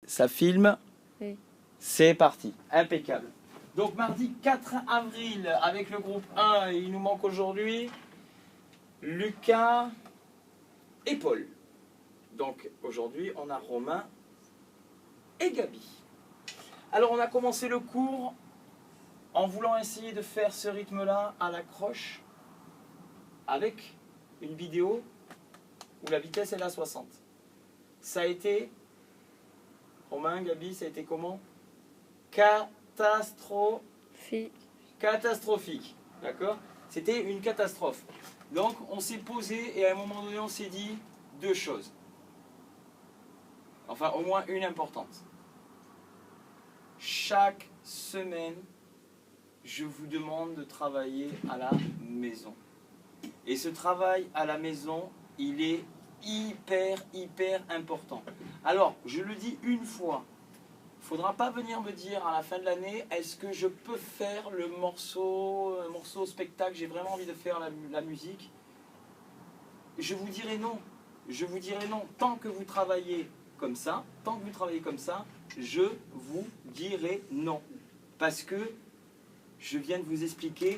Ça filme. Oui. C'est parti. Impeccable. Donc mardi 4 avril avec le groupe 1, il nous manque aujourd'hui Lucas et Paul. Donc aujourd'hui on a Romain et Gabi. Alors on a commencé le cours en voulant essayer de faire ce rythme-là à la croche avec une vidéo où la vitesse est à 60. Ça a été, Romain, Gabi, ça a été comment? Catastrophique. D'accord? C'était une catastrophe. Donc on s'est posé et à un moment donné on s'est dit deux choses. Enfin au moins une importante. Chaque semaine, je vous demande de travailler à la maison. Et ce travail à la maison, il est hyper important. Alors, je le dis une fois, il ne faudra pas venir me dire à la fin de l'année, est-ce que je peux faire le morceau spectacle, j'ai vraiment envie de faire la musique. Je vous dirai non. Je vous dirai non. Tant que vous travaillez comme ça, je vous dirai non. Parce que je viens de vous expliquer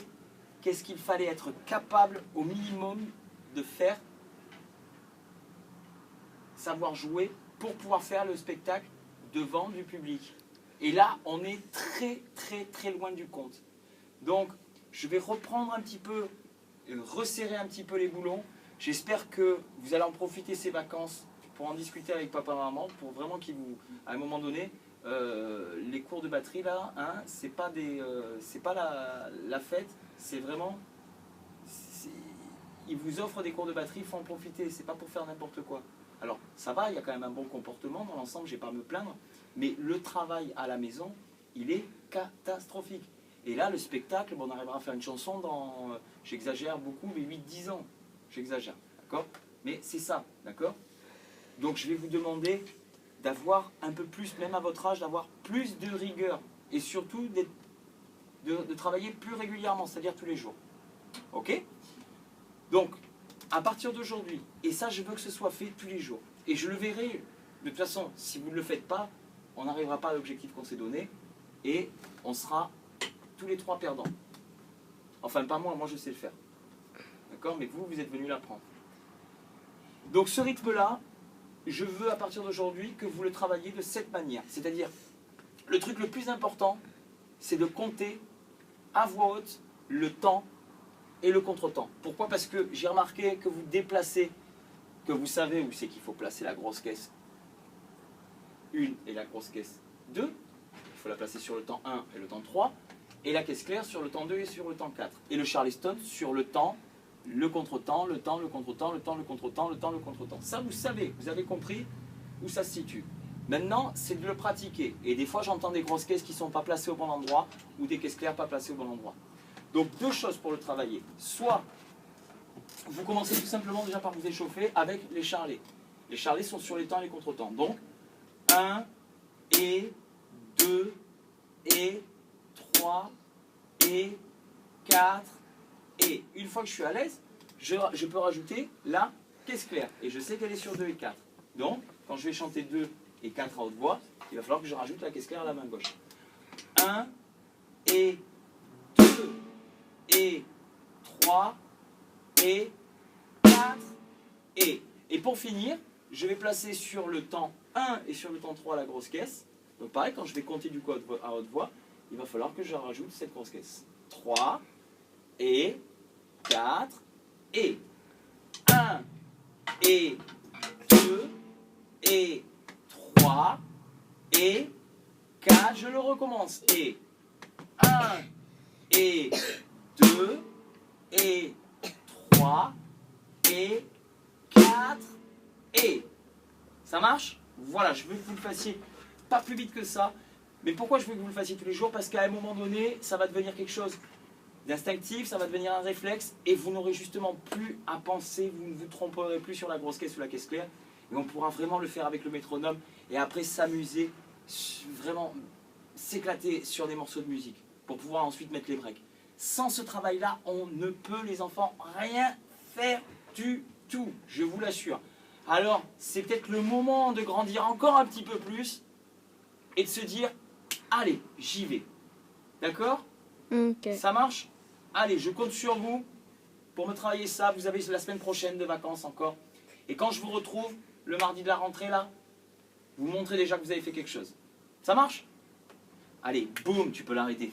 qu'est-ce qu'il fallait être capable au minimum de faire, savoir jouer pour pouvoir faire le spectacle devant du public. Et là, on est très loin du compte. Donc, je vais reprendre un petit peu, resserrer un petit peu les boulons. J'espère que vous allez en profiter ces vacances pour en discuter avec papa et maman, pour vraiment qu'ils vous, à un moment donné, les cours de batterie là, hein, c'est pas la fête, c'est vraiment, ils vous offrent des cours de batterie, il faut en profiter, c'est pas pour faire n'importe quoi. Alors ça va, il y a quand même un bon comportement dans l'ensemble, j'ai pas à me plaindre, mais le travail à la maison, il est catastrophique. Et là, le spectacle, bon, on arrivera à faire une chanson dans, j'exagère beaucoup, mais 8-10 ans, j'exagère, d'accord? Mais c'est ça, d'accord? Donc je vais vous demander d'avoir un peu plus, même à votre âge, d'avoir plus de rigueur et surtout de travailler plus régulièrement, c'est-à-dire tous les jours. Ok? Donc, à partir d'aujourd'hui, et ça je veux que ce soit fait tous les jours, et je le verrai, de toute façon, si vous ne le faites pas, on n'arrivera pas à l'objectif qu'on s'est donné, et on sera tous les trois perdants. Enfin, pas moi je sais le faire. D'accord? Mais vous êtes venus l'apprendre. Donc ce rythme-là, je veux à partir d'aujourd'hui que vous le travailliez de cette manière. C'est-à-dire, le truc le plus important, c'est de compter à voix haute le temps et le contre-temps. Pourquoi? Parce que j'ai remarqué que vous déplacez, que vous savez où c'est qu'il faut placer la grosse caisse 1 et la grosse caisse 2. Il faut la placer sur le temps 1 et le temps 3. Et la caisse claire sur le temps 2 et sur le temps 4. Et le Charleston sur le temps, le contre-temps, le temps, le contre-temps, le temps, le contre-temps, le temps, le contre-temps. Ça, vous savez, vous avez compris où ça se situe. Maintenant, c'est de le pratiquer. Et des fois, j'entends des grosses caisses qui ne sont pas placées au bon endroit ou des caisses claires pas placées au bon endroit. Donc, deux choses pour le travailler. Soit, vous commencez tout simplement déjà par vous échauffer avec les charlets. Les charlets sont sur les temps et les contre-temps. Donc, 1 et 2 et 3 et 4 et une fois que je suis à l'aise, je peux rajouter la caisse claire. Et je sais qu'elle est sur 2 et 4. Donc, quand je vais chanter 2 et 4 à haute voix, il va falloir que je rajoute la caisse claire à la main gauche. 1 et 2 et 3 et 4 et. Et pour finir, je vais placer sur le temps 1 et sur le temps 3 la grosse caisse. Donc pareil, quand je vais compter du coup à haute voix, il va falloir que je rajoute cette grosse caisse. 3 et 4 et 1 et 2 et 3 et 4, je le recommence, et 1 et 2 et 3 et 4 et. Ça marche? Voilà, je veux que vous le fassiez pas plus vite que ça. Mais pourquoi je veux que vous le fassiez tous les jours? Parce qu'à un moment donné, ça va devenir quelque chose d'instinctif, ça va devenir un réflexe, et vous n'aurez justement plus à penser, vous ne vous tromperez plus sur la grosse caisse ou la caisse claire, et on pourra vraiment le faire avec le métronome, et après s'amuser, vraiment s'éclater sur des morceaux de musique, pour pouvoir ensuite mettre les breaks. Sans ce travail-là, on ne peut, les enfants, rien faire du je vous l'assure. Alors, c'est peut-être le moment de grandir encore un petit peu plus et de se dire, allez, j'y vais. D'accord? Ok. Ça marche? Allez, je compte sur vous pour me travailler ça. Vous avez la semaine prochaine de vacances encore. Et quand je vous retrouve, le mardi de la rentrée là, vous montrez déjà que vous avez fait quelque chose. Ça marche? Allez, boum, tu peux l'arrêter.